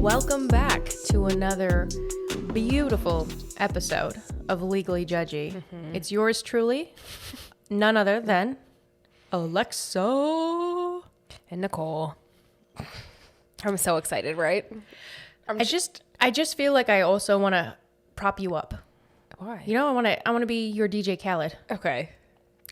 Welcome back to another beautiful episode of Legally Judgy. Mm-hmm. It's yours truly, none other than Alexa and Nicole. I'm so excited, right? I just feel like I also want to prop you up. Why? You know, I want to be your DJ Khaled. Okay.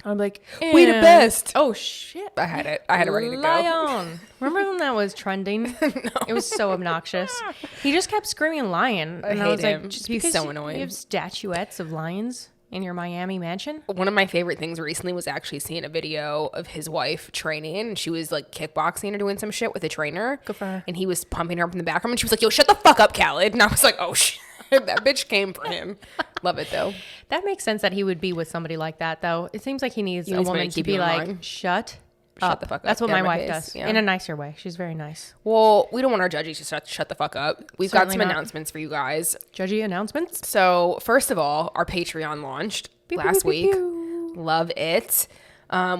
I'm like, we the best. Oh shit! I had it ready to go. Remember when that was trending? No. It was so obnoxious. He just kept screaming "lion," and I was him. like, just he's so annoying. You have statuettes of lions in your Miami mansion. One of my favorite things recently was actually seeing a video of his wife training, and she was like kickboxing or doing some shit with a trainer. Good for her. And he was pumping her up in the background, and she was like, "Yo, shut the fuck up, Khaled." And I was like, "Oh shit." That bitch came for him. Love it though. That makes sense that he would be with somebody like that though. It seems like he needs a woman to be like, shut up. The fuck up. That's what my wife does. Yeah. In a nicer way. She's very nice. Well, we don't want our judges to shut the fuck up. We've got some announcements for you guys. Judgy announcements? So first of all, our Patreon launched last week. Love it.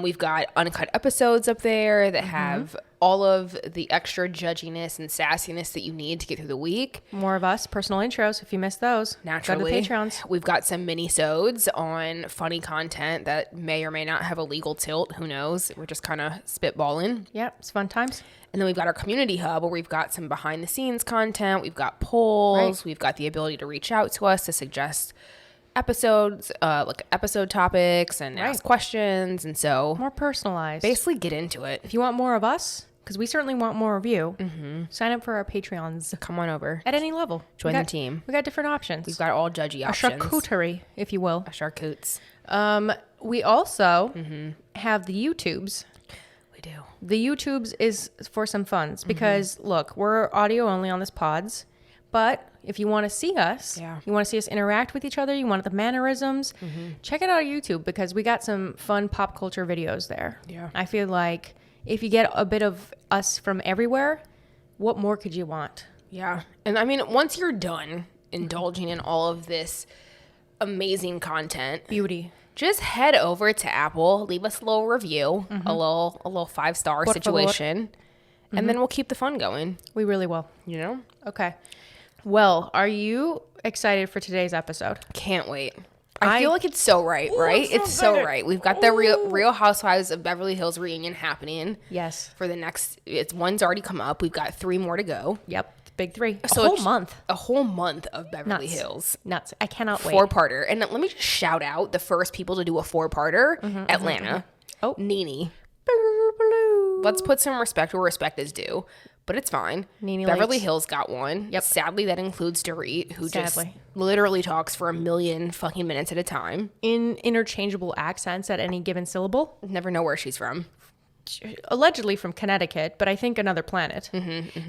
We've got uncut episodes up there that have all of the extra judginess and sassiness that you need to get through the week. More of us, personal intros. If you missed those, naturally, go to the Patreons. We've got some mini-sodes on funny content that may or may not have a legal tilt. Who knows? We're just kind of spitballing. Yeah, it's fun times. And then we've got our community hub where we've got some behind-the-scenes content. We've got polls. Right. We've got the ability to reach out to us to suggest episodes, like episode topics and ask questions. And so more personalized. Basically get into it. If you want more of us, because we certainly want more of you, sign up for our Patreons. Come on over. At any level. Join the team. We got different options. We've got all judgy options. A charcuterie, if you will. A charcutes. We also have the YouTubes. We do. The YouTubes is for some funds because, look, we're audio only on this pods. But if you want to see us, you want to see us interact with each other, you want the mannerisms, check it out on YouTube because we got some fun pop culture videos there. Yeah. I feel like if you get a bit of us from everywhere, what more could you want? Yeah. And I mean, once you're done indulging in all of this amazing content, beauty, just head over to Apple, leave us a little review, a little 5-star situation, and then we'll keep the fun going. We really will. You know? Okay. Well, are you excited for today's episode? Can't wait. I feel like it's so right, right? It's so right. We've got the Real Housewives of Beverly Hills reunion happening. Yes. For the next, one's already come up. We've got 3 more to go. Yep. Big 3. A whole month. A whole month of Beverly Hills. Nuts. I cannot wait. 4-parter. And let me just shout out the first people to do a 4-parter. Atlanta. Oh. Nene. Let's put some respect where respect is due. But it's fine. Beverly Hills got one. Yep. Sadly, that includes Dorit, who just literally talks for a million fucking minutes at a time. In interchangeable accents at any given syllable. Never know where she's from. Allegedly from Connecticut, but I think another planet.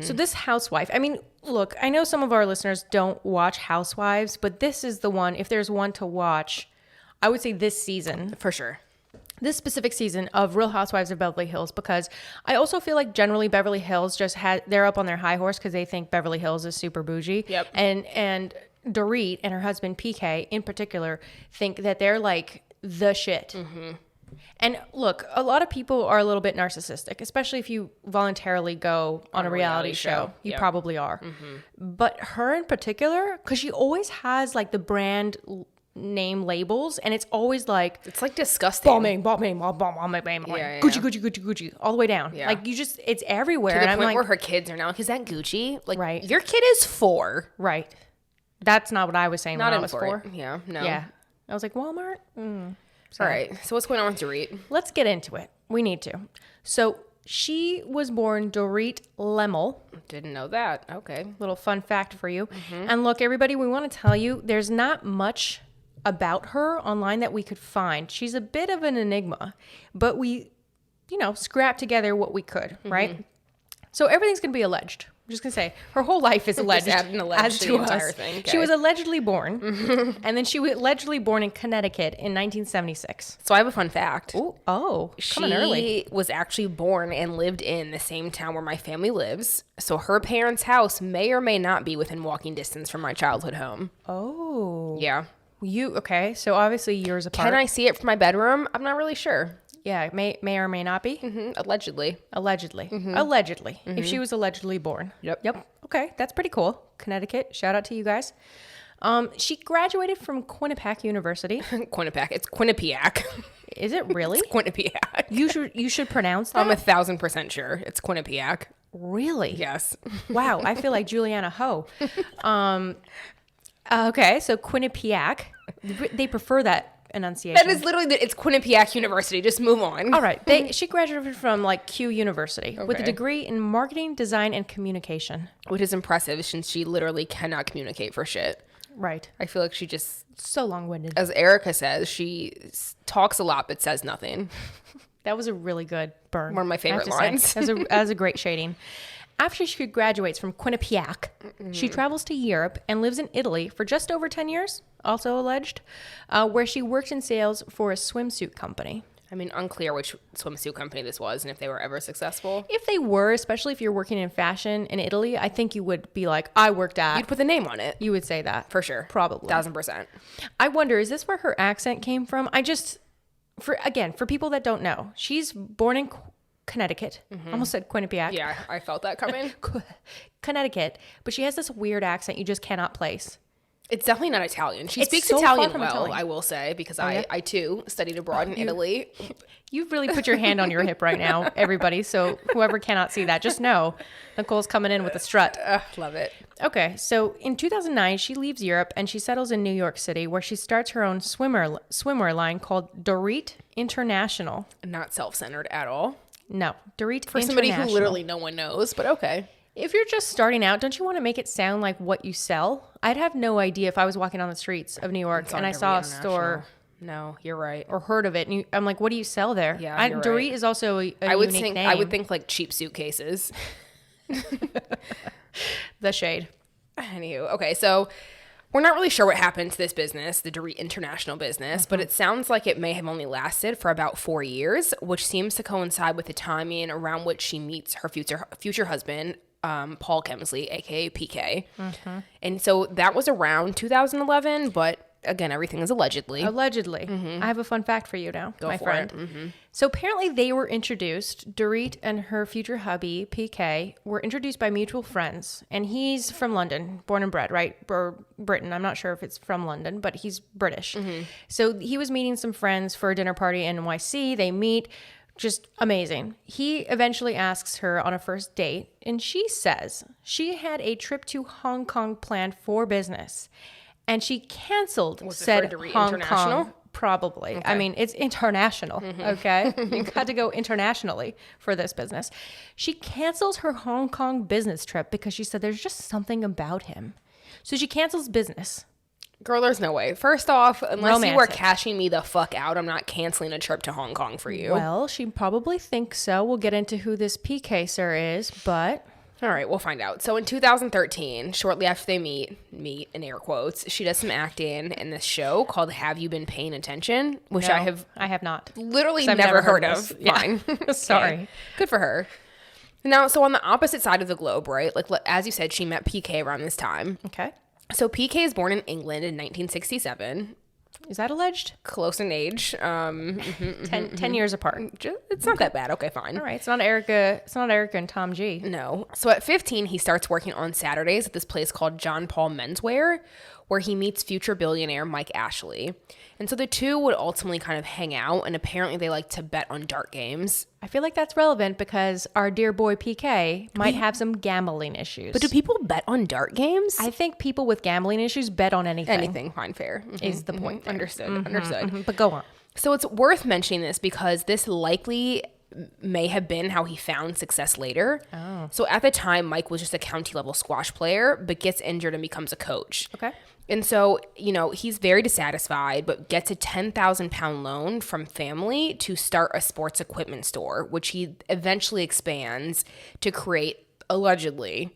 So this housewife, I mean, look, I know some of our listeners don't watch Housewives, but this is the one, if there's one to watch, I would say this season. For sure. This specific season of Real Housewives of Beverly Hills, because I also feel like generally Beverly Hills they're up on their high horse because they think Beverly Hills is super bougie. Yep. And Dorit and her husband PK in particular think that they're like the shit. And look, a lot of people are a little bit narcissistic, especially if you voluntarily go on a reality show. You probably are. But her in particular, because she always has like the brand name labels, and it's always like, it's like disgusting. Bombing, Gucci, all the way down. Yeah. Like it's everywhere. To the point where her kids are now like, is that Gucci? Like, right. Your kid is 4. Right. That's not what I was saying when I was 4. Yeah, no. Yeah. I was like, Walmart? All right. So what's going on with Dorit? Let's get into it. We need to. So she was born Dorit Lemmel. Didn't know that. Okay. Little fun fact for you. And look, everybody, we want to tell you there's not much about her online that we could find. She's a bit of an enigma, but we, scrapped together what we could, right? So everything's going to be alleged. I'm just going to say her whole life is alleged. Just add an alleged as to to the entire us. thing. Okay. She was allegedly born, and then she was allegedly born in Connecticut in 1976. So I have a fun fact. Oh, coming early. She was actually born and lived in the same town where my family lives. So her parents' house may or may not be within walking distance from my childhood home. Oh. Yeah. Okay, so obviously years apart. Can I see it from my bedroom? I'm not really sure. Yeah, may or may not be. Allegedly. Allegedly. If she was allegedly born. Yep. Okay, that's pretty cool. Connecticut, shout out to you guys. She graduated from Quinnipiac University. Quinnipiac. It's Quinnipiac. Is it really? It's Quinnipiac. You should pronounce that. I'm 1,000% sure. It's Quinnipiac. Really? Yes. Wow, I feel like Juliana Ho. Okay, so Quinnipiac. They prefer that enunciation. That is literally, it's Quinnipiac University. Just move on. All right. She graduated from like Q University with a degree in marketing, design, and communication. Which is impressive since she literally cannot communicate for shit. Right. I feel like she just, So long-winded. as Erica says, she talks a lot but says nothing. That was a really good burn. One of my favorite lines. That was a great shading. After she graduates from Quinnipiac, she travels to Europe and lives in Italy for just over 10 years, also alleged, where she worked in sales for a swimsuit company. I mean, unclear which swimsuit company this was and if they were ever successful. If they were, especially if you're working in fashion in Italy, I think you would be like, I worked at. You'd put the name on it. You would say that. For sure. Probably. 1,000%. I wonder, is this where her accent came from? For people that don't know, she's born in Connecticut. Almost said Quinnipiac. Yeah, I felt that coming. Connecticut. But she has this weird accent you just cannot place. It's definitely not Italian. She It's speaks so Italian far from well, Italian. I will say, because yeah? I too studied abroad in Italy. You've really put your hand on your hip right now, everybody. So whoever cannot see that, just know Nicole's coming in with a strut. Love it. Okay, so in 2009, she leaves Europe and she settles in New York City, where she starts her own swimwear line called Dorit International. Not self-centered at all. No, Dorit For somebody who literally no one knows, but okay. If you're just starting out, don't you want to make it sound like what you sell? I'd have no idea if I was walking on the streets of New York and I saw a store. No, you're right. Or heard of it, and I'm like, "What do you sell there?" Yeah, you're Dorit right. is also a unique name. I would think like cheap suitcases. The shade. Anywho, okay, so we're not really sure what happened to this business, the Dorit International business, but it sounds like it may have only lasted for about 4 years, which seems to coincide with the timing around which she meets her future husband, Paul Kemsley, aka PK. And so that was around 2011, but again, everything is allegedly. Allegedly. I have a fun fact for you now, my friend. So apparently they were introduced, Dorit and her future hubby, PK, were introduced by mutual friends. And he's from London, born and bred, right? Or Britain. I'm not sure if it's from London, but he's British. So he was meeting some friends for a dinner party in NYC. They meet. Just amazing. He eventually asks her on a first date, and she says she had a trip to Hong Kong planned for business, and she canceled said Hong Kong. Probably. Okay. I mean, it's international, okay? You got to go internationally for this business. She canceled her Hong Kong business trip because she said there's just something about him. So she cancels business. Girl, there's no way. First off, unless you are Romantic. cashing me the fuck out, I'm not canceling a trip to Hong Kong for you. Well, she probably thinks so. We'll get into who this PK sir is, but... All right, we'll find out. So in 2013, shortly after they meet in air quotes, she does some acting in this show called Have You Been Paying Attention? Which No, I have not. literally I've never heard this. of. Yeah. Fine. Sorry. Okay. Good for her. Now, so on the opposite side of the globe, right? Like, as you said, she met PK around this time. Okay. So PK is born in England in 1967. Is that alleged? Close in age. 10 years apart. It's not that bad. Okay, fine. All right. It's not Erica and Tom G. No. So at 15, he starts working on Saturdays at this place called John Paul Menswear, where he meets future billionaire Mike Ashley. And so the two would ultimately kind of hang out, and apparently they like to bet on dart games. I feel like that's relevant because our dear boy PK might have some gambling issues. But do people bet on dart games? I think people with gambling issues bet on anything. Anything, fine, fair. Is the point there. Understood. But go on. So it's worth mentioning this because this likely may have been how he found success later. Oh. So at the time, Mike was just a county level squash player, but gets injured and becomes a coach. Okay. And so, he's very dissatisfied, but gets a 10,000-pound loan from family to start a sports equipment store, which he eventually expands to create, allegedly,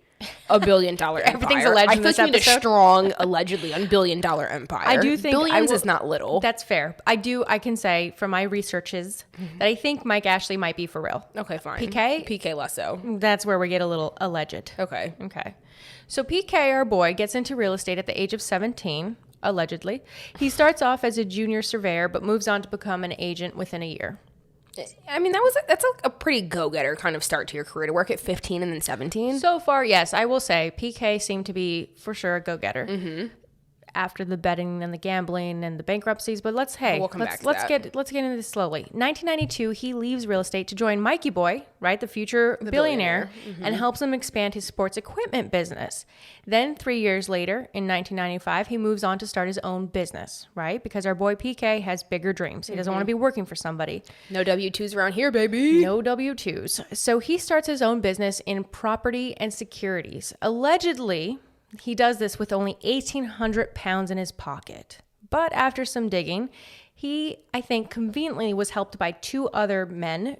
$1 billion empire. Everything's alleged in this I think we need a episode. strong, allegedly, $1 billion empire. I do think billions is not little. That's fair. I can say from my researches that I think Mike Ashley might be for real. Okay, fine. PK less so. That's where we get a little alleged. Okay. So PK, our boy, gets into real estate at the age of 17, allegedly. He starts off as a junior surveyor, but moves on to become an agent within a year. I mean, that's a pretty go-getter kind of start to your career to work at 15 and then 17. So far, yes, I will say PK seemed to be for sure a go-getter. After the betting and the gambling and the bankruptcies, but let's get into this slowly. 1992, he leaves real estate to join Mikey Boy, right, the future billionaire, and helps him expand his sports equipment business. Then 3 years later, in 1995, he moves on to start his own business, right, because our boy PK has bigger dreams. He doesn't want to be working for somebody. No W-2s around here, baby. No W-2s. So he starts his own business in property and securities. Allegedly, he does this with only 1,800 pounds in his pocket. But after some digging, he, I think, conveniently was helped by two other men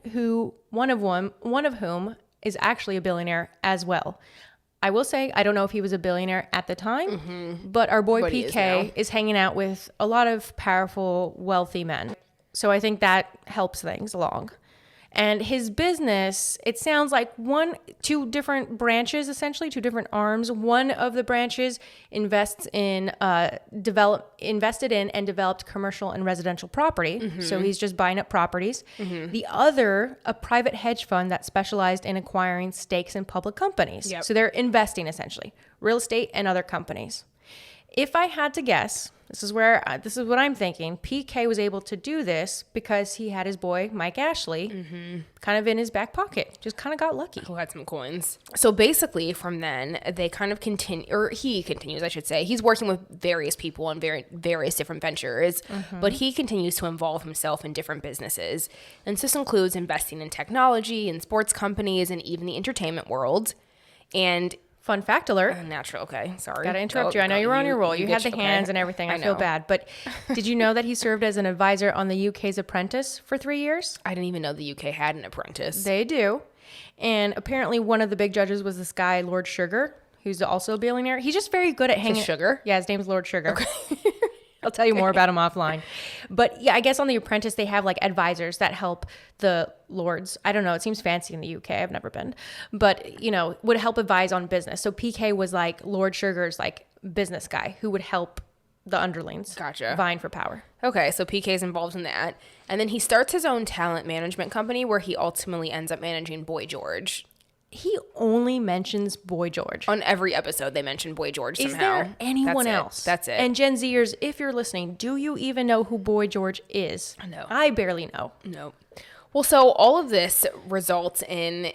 one of whom is actually a billionaire as well. I will say, I don't know if he was a billionaire at the time, but our boy PK is hanging out with a lot of powerful, wealthy men. So I think that helps things along. And his business, it sounds like two different branches, essentially, two different arms. One of the branches invested in and developed commercial and residential property. So he's just buying up properties. The other, a private hedge fund that specialized in acquiring stakes in public companies. So they're investing, essentially, real estate and other companies. If I had to guess, this is what I'm thinking. PK was able to do this because he had his boy, Mike Ashley, kind of in his back pocket. Just kind of got lucky. Who had some coins. So basically from then, they kind of continue, or he continues, I should say. He's working with various people on various different ventures, but he continues to involve himself in different businesses. And so this includes investing in technology and sports companies and even the entertainment world. And fun fact alert. Natural. Okay. Sorry. Got to interrupt you. I know you were on your roll. You had the hands and everything. I feel bad. But did you know that he served as an advisor on the UK's Apprentice for 3 years? I didn't even know the UK had an apprentice. They do. And apparently one of the big judges was this guy, Lord Sugar, who's also a billionaire. He's just very good at hanging. Sugar? Yeah, his name's Lord Sugar. Okay. I'll tell you more about him offline. But yeah, I guess on The Apprentice, they have like advisors that help the lords. I don't know. It seems fancy in the UK. I've never been. But, would help advise on business. So PK was like Lord Sugar's like business guy who would help the underlings. Gotcha. Vying for power. Okay, so PK's involved in that. And then he starts his own talent management company where he ultimately ends up managing Boy George. He only mentions Boy George. On every episode, they mention Boy George somehow. Is there anyone else? That's it. And Gen Zers, if you're listening, do you even know who Boy George is? No. I barely know. No. Well, so all of this results in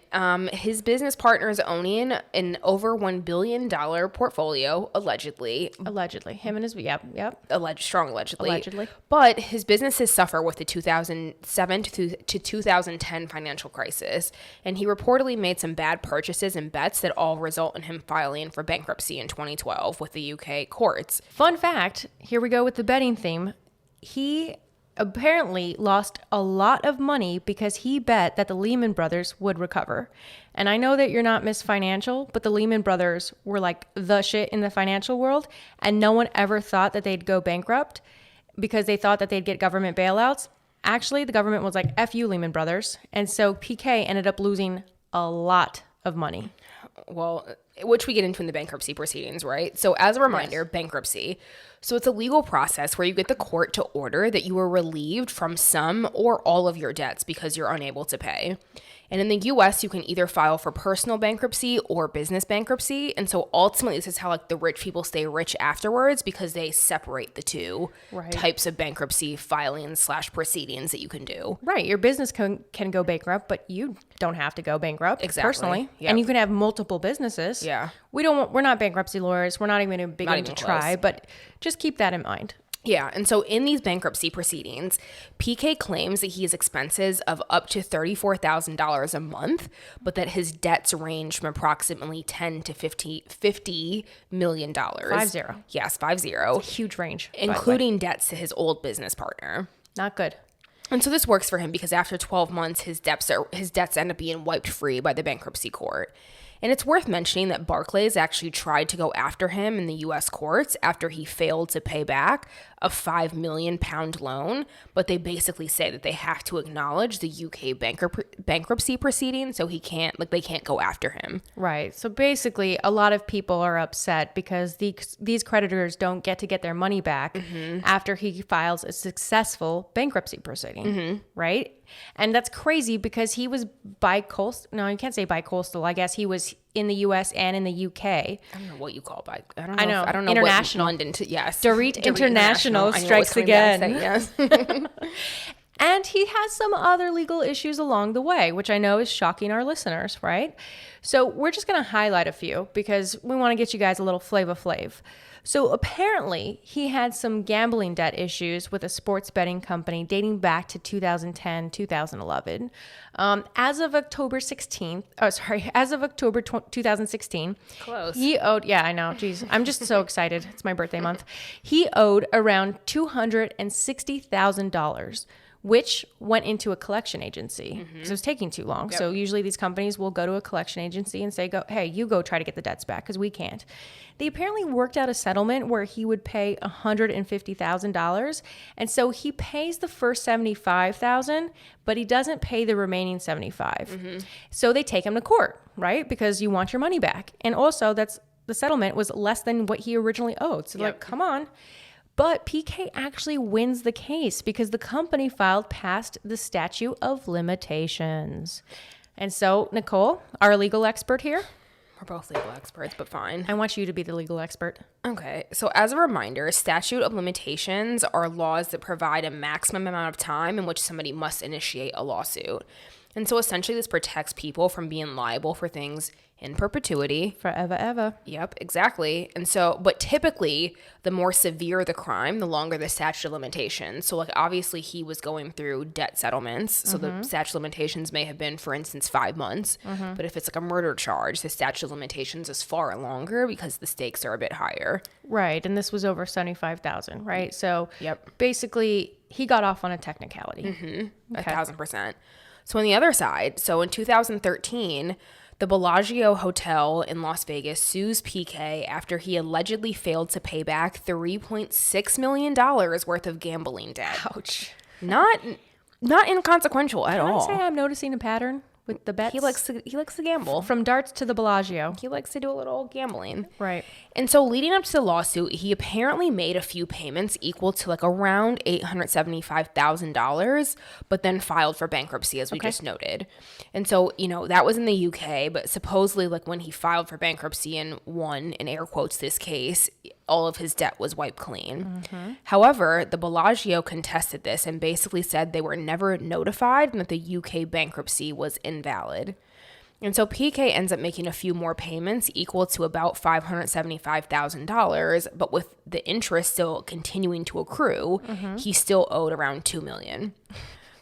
his business partners owning an over $1 billion portfolio, allegedly. Allegedly. Him and his, yep. Strong allegedly. But his businesses suffer with the 2007 to 2010 financial crisis. And he reportedly made some bad purchases and bets that all result in him filing for bankruptcy in 2012 with the UK courts. Fun fact, here we go with the betting theme. He apparently lost a lot of money because he bet that the Lehman Brothers would recover. And I know that you're not Miss Financial, but the Lehman Brothers were like the shit in the financial world, and no one ever thought that they'd go bankrupt because they thought that they'd get government bailouts. Actually, the government was like, F you, Lehman Brothers. And so PK ended up losing a lot of money. Well, which we get into in the bankruptcy proceedings, right? So as a reminder, bankruptcy. So it's a legal process where you get the court to order that you are relieved from some or all of your debts because you're unable to pay. And in the US, you can either file for personal bankruptcy or business bankruptcy. And so ultimately, this is how like the rich people stay rich afterwards because they separate the two types of bankruptcy filings / proceedings that you can do. Right. Your business can go bankrupt, but you don't have to go bankrupt personally. Yep. And you can have multiple businesses. Yeah. We're not bankruptcy lawyers. We're not even a big to try, but just keep that in mind. Yeah, and so in these bankruptcy proceedings, PK claims that he has expenses of up to $34,000 a month, but that his debts range from approximately $10 to $50 million. 50. Yes, 50. It's a huge range. Including debts to his old business partner. Not good. And so this works for him because after 12 months, his debts end up being wiped free by the bankruptcy court. And it's worth mentioning that Barclays actually tried to go after him in the U.S. courts after he failed to pay back a £5 million loan, but they basically say that they have to acknowledge the UK bankruptcy proceeding, so they can't go after him. Right. So basically, a lot of people are upset because these creditors don't get their money back after he files a successful bankruptcy proceeding, right? And that's crazy because he was bi-coastal. No, you can't say bi-coastal. I guess he was in the U.S. and in the UK. I don't know what you call bi. I don't know. I know. What International. London. Yes. Dorit International strikes again. Yes. And he has some other legal issues along the way, which I know is shocking our listeners, right? So we're just going to highlight a few because we want to get you guys a little flavor flav. So apparently he had some gambling debt issues with a sports betting company dating back to 2010, 2011. As of October 2016, Close. He owed, yeah, I know. Geez, I'm just so excited. It's my birthday month. He owed around $260,000, which went into a collection agency because it was taking too long. Yep. So usually these companies will go to a collection agency and say, hey, you go try to get the debts back because we can't. They apparently worked out a settlement where he would pay $150,000. And so he pays the first $75,000, but he doesn't pay the remaining $75,000. So they take him to court, right? Because you want your money back. And also the settlement was less than what he originally owed. So like, come on. But PK actually wins the case because the company filed past the statute of limitations. And so, Nicole, our legal expert here. We're both legal experts, but fine. I want you to be the legal expert. Okay. So as a reminder, statute of limitations are laws that provide a maximum amount of time in which somebody must initiate a lawsuit. And so essentially this protects people from being liable for things in perpetuity. Forever, ever. Yep, exactly. And so, but typically, the more severe the crime, the longer the statute of limitations. So, like, obviously, he was going through debt settlements. So, the statute of limitations may have been, for instance, 5 months. But if it's like a murder charge, the statute of limitations is far longer because the stakes are a bit higher. Right. And this was over $75,000, right? So, basically, he got off on a technicality. Okay. 1,000%. So, on the other side, so in 2013, the Bellagio Hotel in Las Vegas sues PK after he allegedly failed to pay back $3.6 million worth of gambling debt. Ouch. Not inconsequential at all. Can I say I'm noticing a pattern with the bets? He likes to gamble. From darts to the Bellagio. He likes to do a little gambling. Right. And so leading up to the lawsuit, he apparently made a few payments equal to like around $875,000, but then filed for bankruptcy, as we just noted. And so, that was in the UK, but supposedly like when he filed for bankruptcy and won, in air quotes, this case, all of his debt was wiped clean. However, the Bellagio contested this and basically said they were never notified and that the UK bankruptcy was invalid. And so PK ends up making a few more payments equal to about $575,000, but with the interest still continuing to accrue, he still owed around $2 million.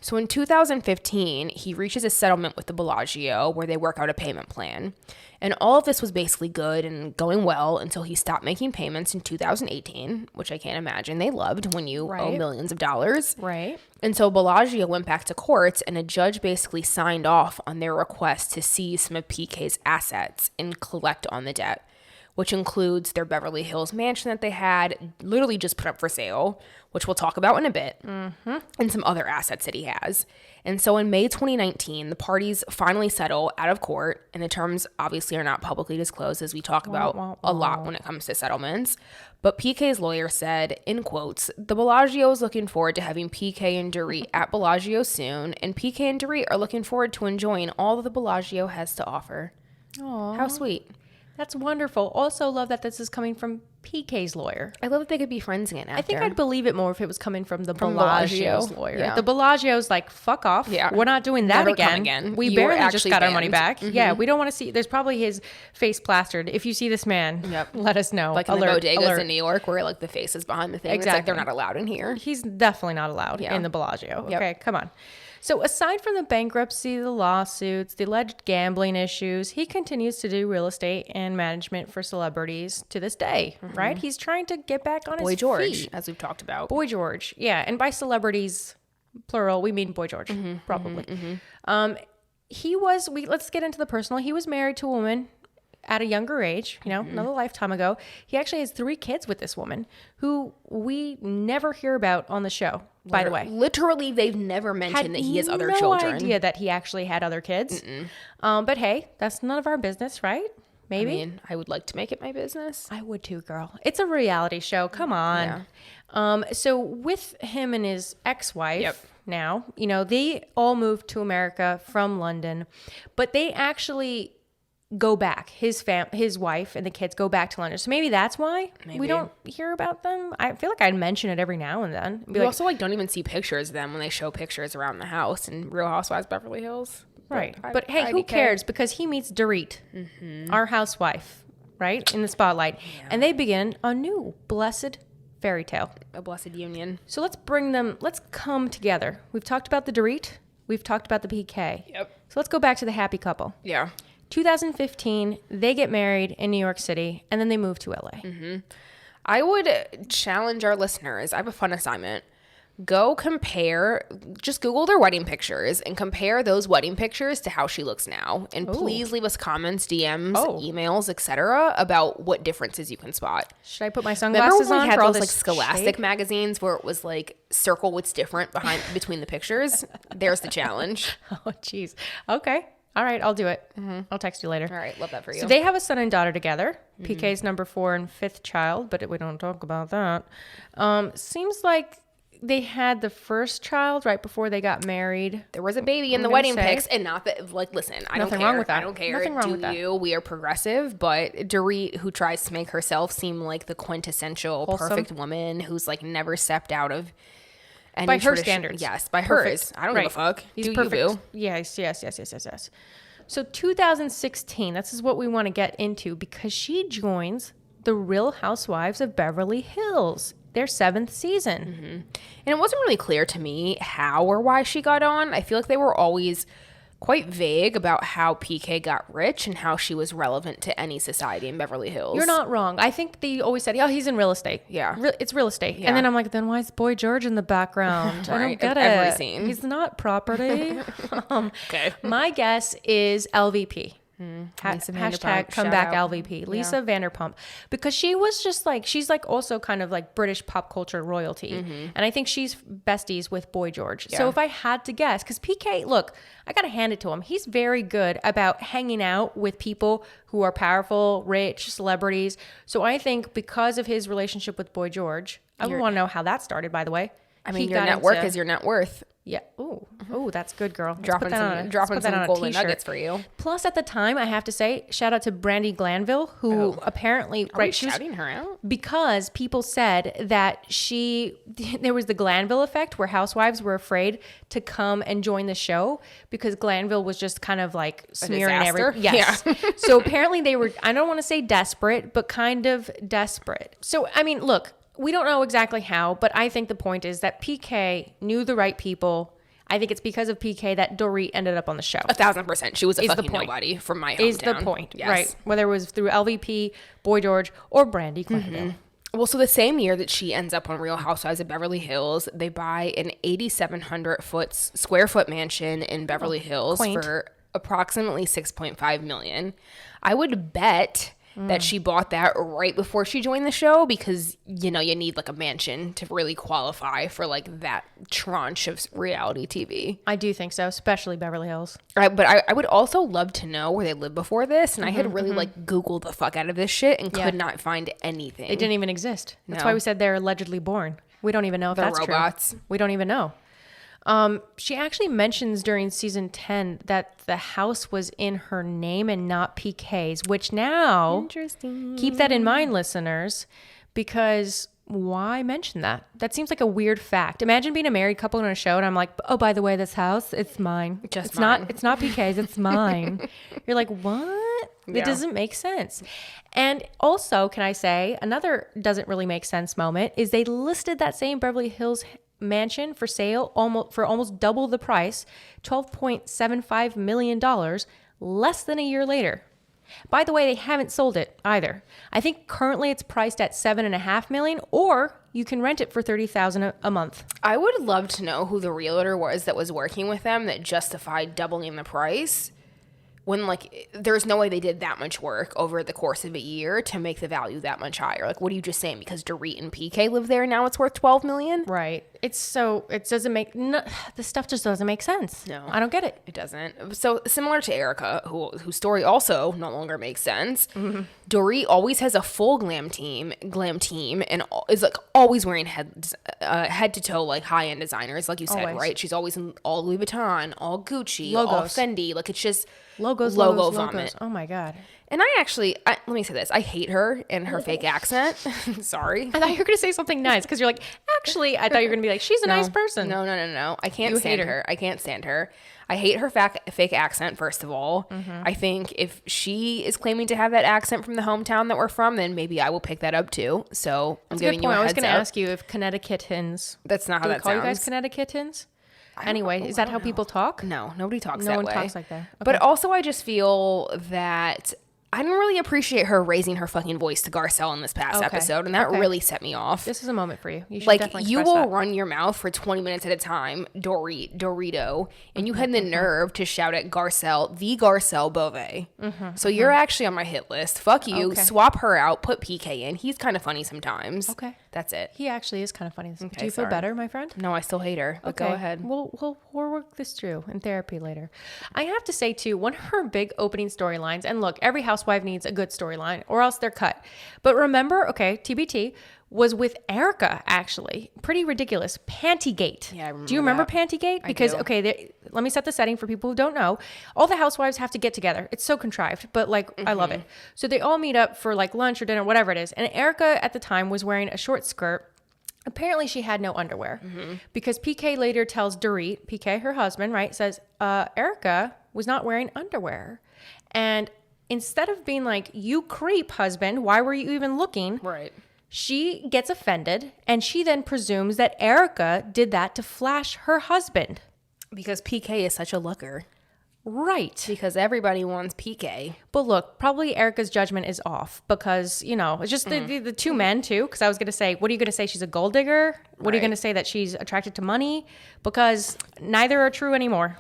So in 2015, he reaches a settlement with the Bellagio where they work out a payment plan. And all of this was basically good and going well until he stopped making payments in 2018, which I can't imagine they loved when you owe millions of dollars. Right. And so Bellagio went back to court and a judge basically signed off on their request to seize some of PK's assets and collect on the debt, which includes their Beverly Hills mansion that they had literally just put up for sale, which we'll talk about in a bit, and some other assets that he has. And so in May 2019, the parties finally settle out of court, and the terms obviously are not publicly disclosed, as we talk about a lot when it comes to settlements. But PK's lawyer said, in quotes, the Bellagio is looking forward to having PK and Dorit at Bellagio soon, and PK and Dorit are looking forward to enjoying all that the Bellagio has to offer. Aww. How sweet. That's wonderful. Also love that this is coming from PK's lawyer. I love that they could be friends again after. I think I'd believe it more if it was coming from the Bellagio's lawyer. Yeah. The Bellagio's like, fuck off. Yeah. We're not doing that Never again. We You were barely just got actually our money banned. back. Yeah, we don't want to see. There's probably his face plastered. If you see this man, let us know. Like in the bodegas in New York where like the face is behind the thing. Exactly. It's like they're not allowed in here. He's definitely not allowed in the Bellagio. Okay, come on. So aside from the bankruptcy, the lawsuits, the alleged gambling issues, he continues to do real estate and management for celebrities to this day, right? He's trying to get back on his feet. Boy George, as we've talked about. Boy George, yeah. And by celebrities, plural, we mean Boy George, probably. Let's get into the personal. He was married to a woman at a younger age, another lifetime ago. He actually has 3 kids with this woman who we never hear about on the show, by the way. Literally, they've never mentioned that he has other children. No idea that he actually had other kids. But hey, that's none of our business, right? Maybe. I mean, I would like to make it my business. I would too, girl. It's a reality show. Come on. So with him and his ex-wife, now. You know, they all moved to America from London, but they actually go back. His wife and the kids go back to London. So maybe that's why we don't hear about them. I feel like I'd mention it every now and then. We also like don't even see pictures of them when they show pictures around the house in Real Housewives Beverly Hills. Right. But hey, who cares? Because he meets Dorit, our housewife, right, in the spotlight. Yeah. And they begin a new blessed fairy tale. A blessed union. So let's come together. We've talked about the Dorit. We've talked about the PK. Yep. So let's go back to the happy couple. Yeah. 2015, they get married in New York City, and then they move to LA. I would challenge our listeners. I have a fun assignment. Go compare, just Google their wedding pictures and compare those wedding pictures to how she looks now. And please leave us comments, DMs, emails, etc. about what differences you can spot. Should I put my sunglasses on for all those this Scholastic magazines where it was like circle what's different between the pictures? There's the challenge. Oh, jeez. Okay. All right, I'll do it. I'll text you later. All right, love that for you. So they have a son and daughter together. PK's number 4 and 5th child, but we don't talk about that. Seems like they had the first child right before they got married. There was a baby in the wedding pics, and not that, like, listen, I don't care. Nothing wrong with that. I don't care. Nothing wrong with that. We are progressive, but Dorit, who tries to make herself seem like the quintessential perfect woman who's, like, never stepped out of any by her standards. Yes, by perfect. hers. I don't give a fuck. He's Do perfect. you, boo? Yes. So 2016, this is what we want to get into because she joins the Real Housewives of Beverly Hills, their 7th season. And it wasn't really clear to me how or why she got on. I feel like they were always quite vague about how PK got rich and how she was relevant to any society in Beverly Hills. You're not wrong. I think they always said, oh, he's in real estate. Yeah. It's real estate. Yeah. And then I'm like, then why is Boy George in the background? I don't get it. Every scene. He's not property. Okay. My guess is LVP. Hashtag comeback LVP, Lisa Vanderpump, because she was just like, she's like also kind of like British pop culture royalty. And I think she's besties with Boy George. So if I had to guess, because PK, look, I got to hand it to him. He's very good about hanging out with people who are powerful, rich, celebrities. So I think because of his relationship with Boy George, I would want to know how that started, by the way. I mean, your network is your net worth. Yeah. Ooh, that's good, girl. Dropping some golden nuggets for you. Plus, at the time, I have to say, shout out to Brandy Glanville, who apparently she was shouting her out because people said that there was the Glanville effect, where housewives were afraid to come and join the show because Glanville was just kind of like smearing everything. Yes. Yeah. So apparently they were, I don't want to say desperate, but kind of desperate. So I mean, look. We don't know exactly how, but I think the point is that PK knew the right people. I think it's because of PK that Dorit ended up on the show. 1,000%. She was a fucking nobody from my hometown. Is the point, right? Whether it was through LVP, Boy George, or Brandy Glanville. Well, so the same year that she ends up on Real Housewives of Beverly Hills, they buy an 8,700 square foot mansion in Beverly Hills for approximately $6.5 million. I would bet that she bought that right before she joined the show because, you know, you need like a mansion to really qualify for like that tranche of reality TV. I do think so, especially Beverly Hills. Right, but I would also love to know where they lived before this. And I had really like Googled the fuck out of this shit and could not find anything. They didn't even exist. That's why we said they're allegedly born. We don't even know if that's robots. True. We don't even know. She actually mentions during season 10 that the house was in her name and not PK's, which now, interesting. Keep that in mind, listeners, because why mention that? That seems like a weird fact. Imagine being a married couple on a show and I'm like, oh, by the way, this house, it's mine. It's not PK's, it's mine. You're like, what? Yeah. It doesn't make sense. And also, can I say, another doesn't really make sense moment is they listed that same Beverly Hills mansion for sale almost double the price, $12.75 million, less than a year later. By the way, they haven't sold it either. I think currently it's priced at $7.5 million, or you can rent it for $30,000 a month. I would love to know who the realtor was that was working with them that justified doubling the price. when like there's no way they did that much work over the course of a year to make the value that much higher. Like, what are you just saying? Because Dorit and PK live there, now it's worth $12 million? Right. It doesn't make, the stuff just doesn't make sense. No. I don't get it. It doesn't. So similar to Erica, whose story also no longer makes sense, Dorit always has a full glam team and is like always wearing head to toe like high-end designers, like you said, Always. right? She's always in all Louis Vuitton, all Gucci, Logos. all Fendi. Like, it's just logo Logos. vomit. Oh my God. And let me say this. I hate her and her fake accent. Sorry. I thought you were going to say something nice because you're like, actually, I thought you were going to be like, she's a nice person. No. I can't stand her. I can't stand her. I hate her fake accent, first of all. I think if she is claiming to have that accent from the hometown that we're from, then maybe I will pick that up too. So I'm giving you a heads up. I was going to ask you if Connecticutans. That's not how that sounds. Do we call you guys Connecticutans? Anyway, is that how people talk? No, nobody talks that way. No one talks like that. Okay. But also I just feel that I didn't really appreciate her raising her fucking voice to Garcelle in this past episode, and that really set me off. This is a moment for you. You should like, definitely you express will that. run your mouth for 20 minutes at a time, Dorito, and you had the nerve to shout at Garcelle, the Garcelle Beauvais. So you're actually on my hit list. Fuck you. Okay. Swap her out. Put PK in. He's kind of funny sometimes. Okay. That's it. He actually is kind of funny. Okay, Do you feel sorry. better, my friend? No, I still hate her. But go ahead. We'll work this through in therapy later. I have to say, too, one of her big opening storylines, and look, every housewife needs a good storyline or else they're cut. But remember, TBT, was with Erica, actually. Pretty ridiculous. Pantygate. Yeah, I remember Do you remember that. Pantygate? Because, I do. let me set the setting for people who don't know. All the housewives have to get together. It's so contrived, but like, I love it. So they all meet up for like lunch or dinner, whatever it is. And Erica at the time was wearing a short skirt. Apparently she had no underwear because PK later tells Dorit, PK, her husband, right, says, Erica was not wearing underwear. And instead of being like, you creep, husband, why were you even looking? Right. She gets offended and she then presumes that Erica did that to flash her husband. Because PK is such a looker. Right. Because everybody wants PK. But look, probably Erica's judgment is off because, it's just the two men too. Because I was going to say, what are you going to say? She's a gold digger? What are you going to say, that she's attracted to money? Because neither are true anymore.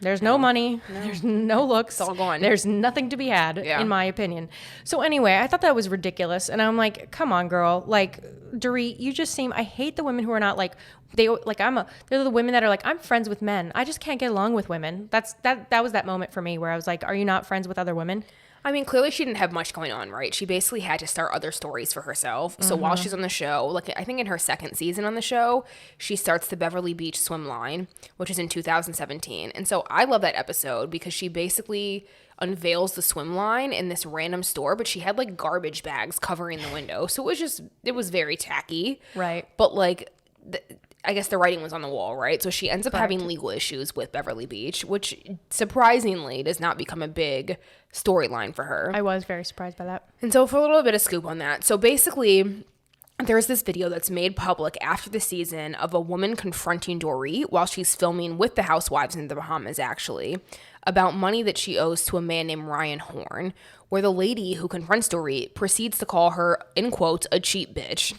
There's no money. No. There's no looks. It's all gone. There's nothing to be had, in my opinion. So anyway, I thought that was ridiculous. And I'm like, come on, girl. Like, Dorit, you just seem, I hate the women who are not like, they're the women that are like, I'm friends with men. I just can't get along with women. That was that moment for me where I was like, are you not friends with other women? I mean, clearly she didn't have much going on, right? She basically had to start other stories for herself. So while she's on the show, like I think in her second season on the show, she starts the Beverly Beach swim line, which is in 2017. And so I love that episode because she basically unveils the swim line in this random store, but she had like garbage bags covering the window. So it was very tacky. Right. But like, I guess the writing was on the wall, right? So she ends up having legal issues with Beverly Beach, which surprisingly does not become a big storyline for her. I was very surprised by that. And so for a little bit of scoop on that. So basically, there's this video that's made public after the season of a woman confronting Dorit while she's filming with the Housewives in the Bahamas, actually, about money that she owes to a man named Ryan Horn, where the lady who confronts Dorit proceeds to call her, in quotes, a cheap bitch.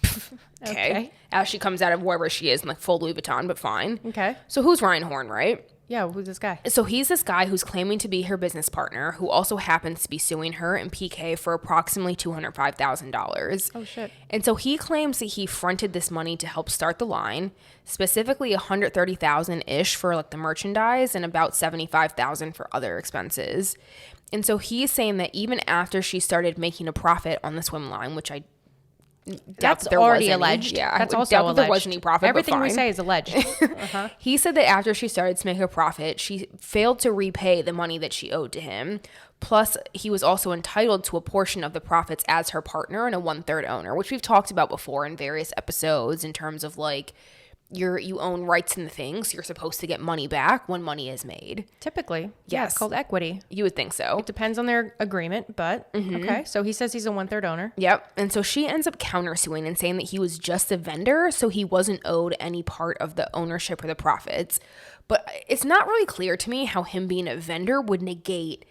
Okay. As she comes out of wherever she is in like full Louis Vuitton, but fine. Okay. So who's Ryan Horn, right? Yeah, who's this guy? So he's this guy who's claiming to be her business partner, who also happens to be suing her and PK for approximately $205,000. Oh, shit. And so he claims that he fronted this money to help start the line, specifically $130,000-ish for like the merchandise and about $75,000 for other expenses. And so he's saying that even after she started making a profit on the swim line, which I That's already alleged. Yeah, that's also doubt alleged. There wasn't any profit. Everything we say is alleged. He said that after she started to make a profit, she failed to repay the money that she owed to him. Plus, he was also entitled to a portion of the profits as her partner and a 1/3 owner, which we've talked about before in various episodes in terms of like you own rights in the thing, so you're supposed to get money back when money is made. Typically. Yeah, it's called equity. You would think so. It depends on their agreement, but okay. So he says he's a 1/3 owner. Yep. And so she ends up countersuing and saying that he was just a vendor, so he wasn't owed any part of the ownership or the profits. But it's not really clear to me how him being a vendor would negate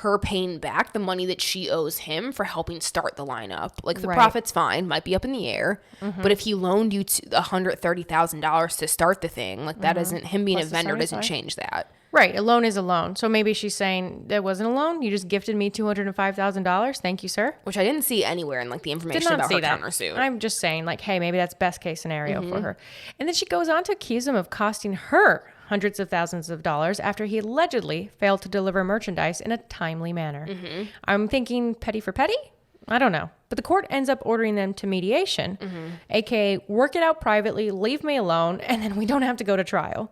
her paying back the money that she owes him for helping start the lineup. Like, the Right. profit's fine, might be up in the air, but if he loaned you $130,000 to start the thing, like, that isn't him being Plus a the vendor doesn't 75. change that. Right. A loan is a loan. So maybe she's saying that wasn't a loan. You just gifted me $205,000. Thank you, sir. Which I didn't see anywhere in, like, the Did information not about see her that. countersuit. I'm just saying, like, hey, maybe that's best case scenario for her. And then she goes on to accuse him of costing her hundreds of thousands of dollars after he allegedly failed to deliver merchandise in a timely manner. I'm thinking petty for petty? I don't know. But the court ends up ordering them to mediation, aka work it out privately, leave me alone, and then we don't have to go to trial.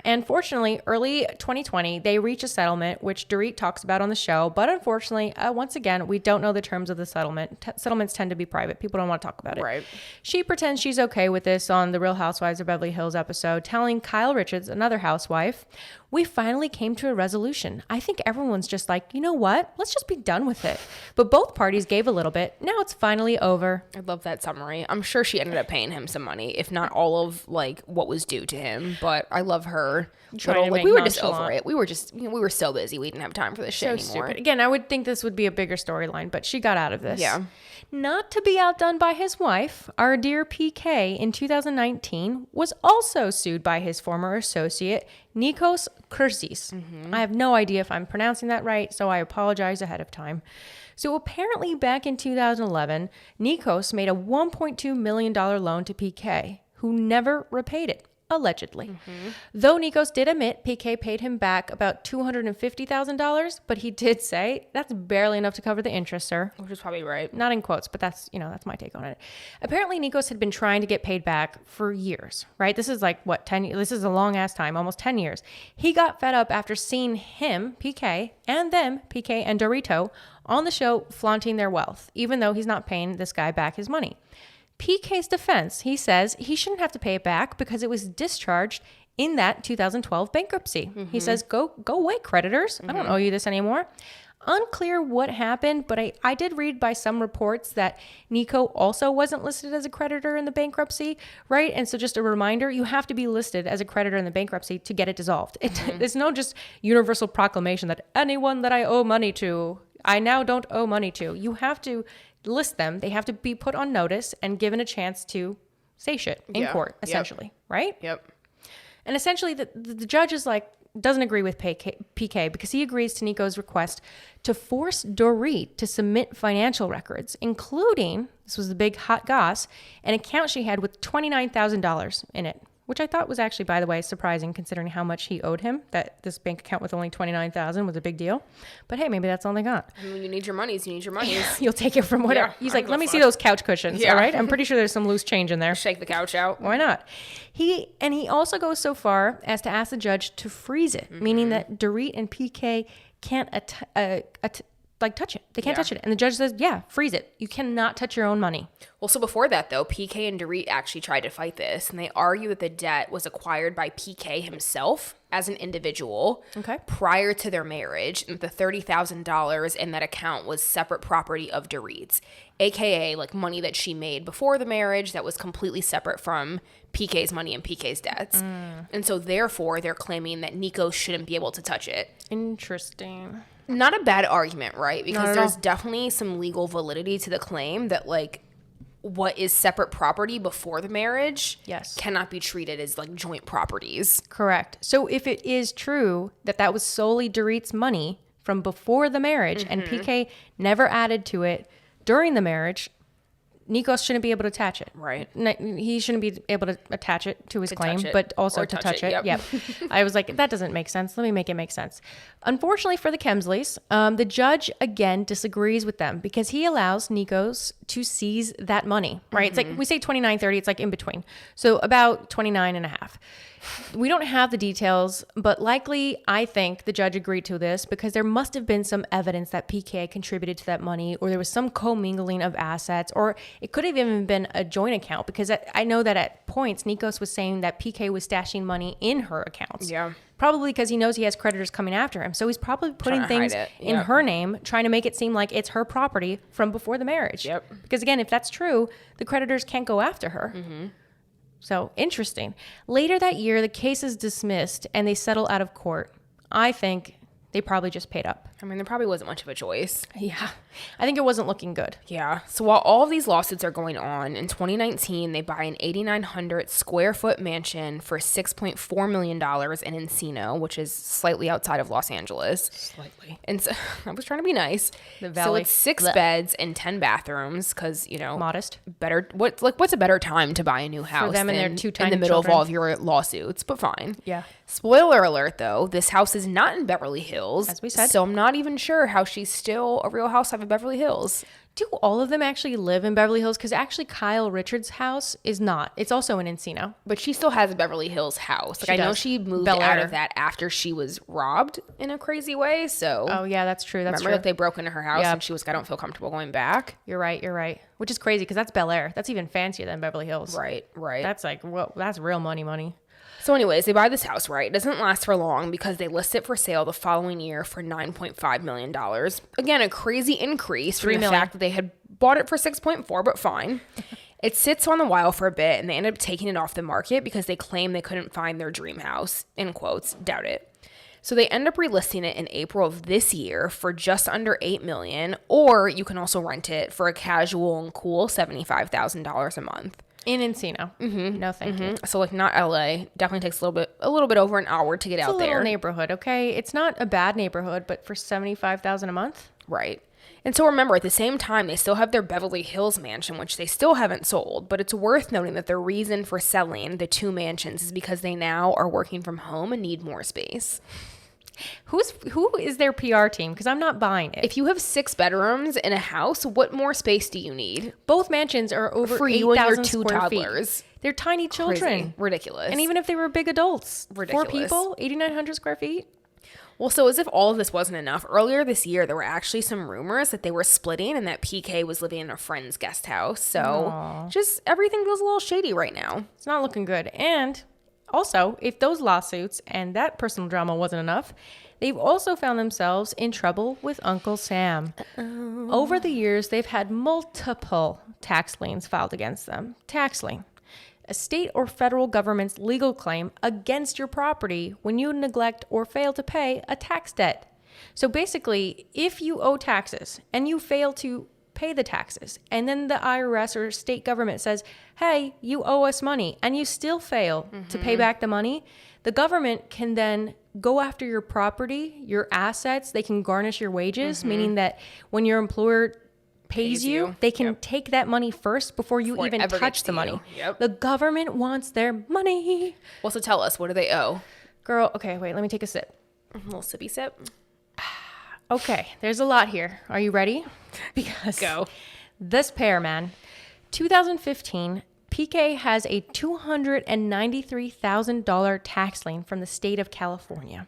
And fortunately, early 2020, they reach a settlement, which Dorit talks about on the show. But unfortunately, once again, we don't know the terms of the settlement. Settlements tend to be private. People don't want to talk about it. Right. She pretends she's okay with this on the Real Housewives of Beverly Hills episode, telling Kyle Richards, another housewife, we finally came to a resolution. I think everyone's just like, you know what? Let's just be done with it. But both parties gave a little bit. Now it's finally over. I love that summary. I'm sure she ended up paying him some money, if not all of, like, what was due to him. But I love her. Trying to Like, make we were just nonchalant. over it. We were just, we were so busy. We didn't have time for this shit So anymore. stupid. Again, I would think this would be a bigger storyline, but she got out of this. Yeah. Not to be outdone by his wife, our dear PK in 2019 was also sued by his former associate, Nikos Kursis. I have no idea if I'm pronouncing that right, so I apologize ahead of time. So apparently back in 2011, Nikos made a $1.2 million loan to PK, who never repaid it. Allegedly. Though Nikos did admit PK paid him back about $250,000, but he did say that's barely enough to cover the interest, sir. Which is probably right. Not in quotes, but that's my take on it. Apparently, Nikos had been trying to get paid back for years, right? This is like, 10 years? This is a long ass time, almost 10 years. He got fed up after seeing him, PK, and them, PK and Dorito, on the show flaunting their wealth, even though he's not paying this guy back his money. PK's defense, he says he shouldn't have to pay it back because it was discharged in that 2012 bankruptcy. He says, go away, creditors. I don't owe you this anymore. Unclear what happened, but I did read by some reports that Nico also wasn't listed as a creditor in the bankruptcy, right? And so just a reminder, you have to be listed as a creditor in the bankruptcy to get it dissolved. It's no just universal proclamation that anyone that I owe money to, I now don't owe money to. You have to list them. They have to be put on notice and given a chance to say shit in court, essentially, right? Yep. And essentially, the judge is like, doesn't agree with PK because he agrees to Nico's request to force Dorit to submit financial records, including, this was the big hot goss, an account she had with $29,000 in it, which I thought was actually, by the way, surprising considering how much he owed him, that this bank account with only $29,000 was a big deal. But hey, maybe that's all they got. I mean, you need your monies. You need your monies. You'll take it from whatever. Yeah, He's I like, don't let me give a see fuck. those couch cushions, Yeah. all right? I'm pretty sure there's some loose change in there. Shake the couch out. Why not? He also goes so far as to ask the judge to freeze it, meaning that Dorit and PK can't touch it. They can't touch it. And the judge says, yeah, freeze it. You cannot touch your own money. Well, so before that, though, PK and Dorit actually tried to fight this, and they argue that the debt was acquired by PK himself as an individual prior to their marriage, and the $30,000 in that account was separate property of Dorit's, aka like money that she made before the marriage that was completely separate from PK's money and PK's debts. And so therefore, they're claiming that Nico shouldn't be able to touch it. Interesting. Not a bad argument, right? Because Not at there's all. definitely some legal validity to the claim that, like, what is separate property before the marriage cannot be treated as, like, joint properties. Correct. So if it is true that that was solely Dorit's money from before the marriage and PK never added to it during the marriage, Nikos shouldn't be able to attach it. Right. He shouldn't be able to attach it to his claim, touch it. but also Or to touch touch it, it. yep. I was like, that doesn't make sense. Let me make it make sense. Unfortunately for the Kemsleys, the judge again disagrees with them because he allows Nikos to seize that money, right? It's like, we say 29.30, it's like in between. So about 29 and a half. We don't have the details, but likely I think the judge agreed to this because there must have been some evidence that PK contributed to that money, or there was some commingling of assets, or it could have even been a joint account because I know that at points Nikos was saying that PK was stashing money in her accounts. Yeah. Probably because he knows he has creditors coming after him. So he's probably putting Trying to hide things it. in Yep. her name, trying to make it seem like it's her property from before the marriage. Yep. Because again, if that's true, the creditors can't go after her. So interesting. Later that year, the case is dismissed and they settle out of court. I think They probably just paid up. I mean, there probably wasn't much of a choice. Yeah. I think it wasn't looking good. Yeah. So while all of these lawsuits are going on, in 2019, they buy an 8,900 square foot mansion for $6.4 million in Encino, which is slightly outside of Los Angeles. Slightly. And so I was trying to be nice. The Valley. So it's 6 beds and 10 bathrooms because, you know. Modest. Better. What's a better time to buy a new house? For them and their 2 tiny in the middle children. of all of your lawsuits, but fine. Yeah. Spoiler alert, though, this house is not in Beverly Hills. As we said. So I'm not even sure how she's still a Real Housewife of Beverly Hills. Do all of them actually live in Beverly Hills? Because actually Kyle Richards' house is not. It's also in Encino. But she still has a Beverly Hills house. Like, She I know does. she moved Bel out Air. of that after she was robbed in a crazy way. So Oh, yeah, that's true. That's remember true. that they broke into her house Yeah. and she was like, I don't feel comfortable going back. You're right. Which is crazy because that's Bel Air. That's even fancier than Beverly Hills. Right. That's like, whoa, that's real money. So anyways, they buy this house, right? It doesn't last for long because they list it for sale the following year for $9.5 million. Again, a crazy increase from $3 the million. fact that they had bought it for 6.4, but fine. It sits on the while for a bit and they end up taking it off the market because they claim they couldn't find their dream house, in quotes, doubt it. So they end up relisting it in April of this year for just under $8 million, or you can also rent it for a casual and cool $75,000 a month. In Encino. Mm-hmm. No, thank you. So like not LA, definitely takes a little bit over an hour to get It's out a little there. neighborhood, okay? It's not a bad neighborhood, but for $75,000 a month? Right. And so remember, at the same time, they still have their Beverly Hills mansion, which they still haven't sold. But it's worth noting that the reason for selling the 2 mansions is because they now are working from home and need more space. Who is their PR team? Because I'm not buying it. If you have 6 bedrooms in a house, what more space do you need? Both mansions are over For you and your 8,000 2 square toddlers. feet. They're tiny children. Crazy. Ridiculous. And even if they were big adults, Ridiculous. 4 people, 8,900 square feet. Well, so as if all of this wasn't enough, earlier this year, there were actually some rumors that they were splitting and that PK was living in a friend's guest house. So just everything feels a little shady right now. It's not looking good. And also, if those lawsuits and that personal drama wasn't enough, they've also found themselves in trouble with Uncle Sam. Over the years, they've had multiple tax liens filed against them. Tax lien, a state or federal government's legal claim against your property when you neglect or fail to pay a tax debt. So basically, if you owe taxes and you fail to pay the taxes, and then the IRS or state government says, hey, you owe us money, and you still fail to pay back the money, the government can then go after your property, your assets. They can garnish your wages, meaning that when your employer pays you, they can take that money first before you Before it even ever touch gets the to money. you. Yep. The government wants their money. Well, so tell us, what do they owe? Girl, okay, wait, let me take a sip. A little sippy sip. Okay, there's a lot here. Are you ready? Because Go. this pair, man, 2015, PK has a $293,000 tax lien from the state of California.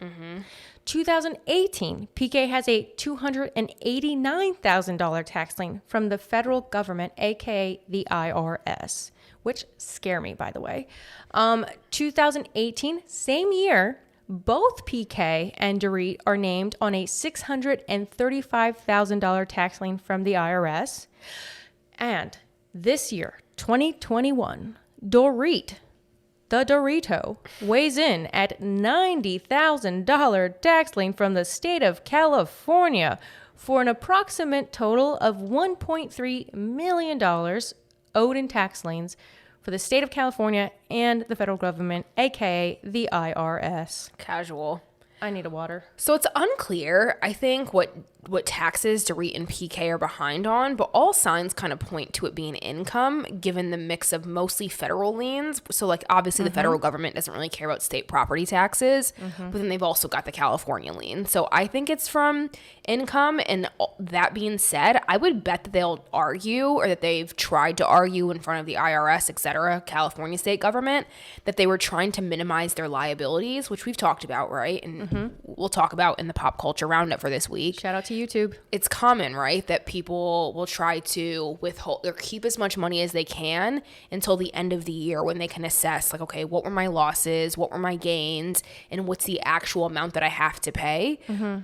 2018, PK has a $289,000 tax lien from the federal government, aka the IRS, which scare me, by the way. 2018, same year, both PK and Dorit are named on a $635,000 tax lien from the IRS. And this year, 2021, Dorit, the Dorito, weighs in at $90,000 tax lien from the state of California for an approximate total of $1.3 million owed in tax liens for the state of California and the federal government, aka the IRS. Casual. I need a water. So it's unclear, I think, what taxes Dorit and PK are behind on, but all signs kind of point to it being income, given the mix of mostly federal liens. So, like, obviously the federal government doesn't really care about state property taxes, but then they've also got the California lien. So I think it's from income. And that being said, I would bet that they'll argue, or that they've tried to argue in front of the IRS, et cetera, California state government, that they were trying to minimize their liabilities, which we've talked about, right? And we'll talk about in the pop culture roundup for this week. Shout out to YouTube. It's common, right, that people will try to withhold or keep as much money as they can until the end of the year, when they can assess, like, okay, what were my losses, what were my gains, and what's the actual amount that I have to pay.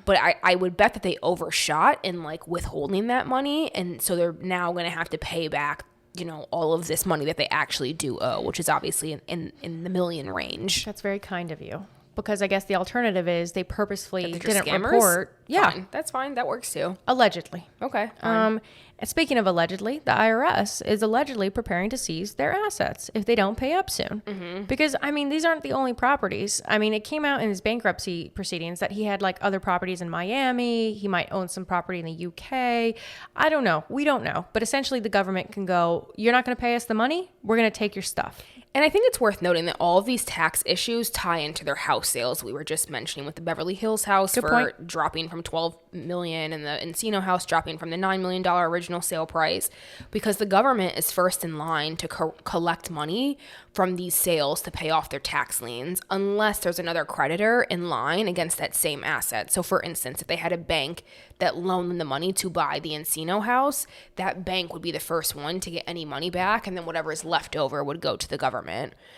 But I would bet that they overshot in, like, withholding that money, and so they're now going to have to pay back, you know, all of this money that they actually do owe, which is obviously in the million range. That's very kind of you. because I guess the alternative is they purposefully didn't scammers? report. Yeah. Fine. That's fine. That works too. Allegedly. Okay. Fine. And speaking of allegedly, the IRS is allegedly preparing to seize their assets if they don't pay up soon. Because, I mean, these aren't the only properties. I mean, it came out in his bankruptcy proceedings that he had like other properties in Miami. He might own some property in the UK. I don't know. We don't know. But essentially the government can go, you're not going to pay us the money. We're going to take your stuff. And I think it's worth noting that all of these tax issues tie into their house sales. We were just mentioning with the Beverly Hills house dropping from $12 million and the Encino house dropping from the $9 million original sale price, because the government is first in line to collect money from these sales to pay off their tax liens unless there's another creditor in line against that same asset. So for instance, if they had a bank that loaned them the money to buy the Encino house, that bank would be the first one to get any money back, and then whatever is left over would go to the government.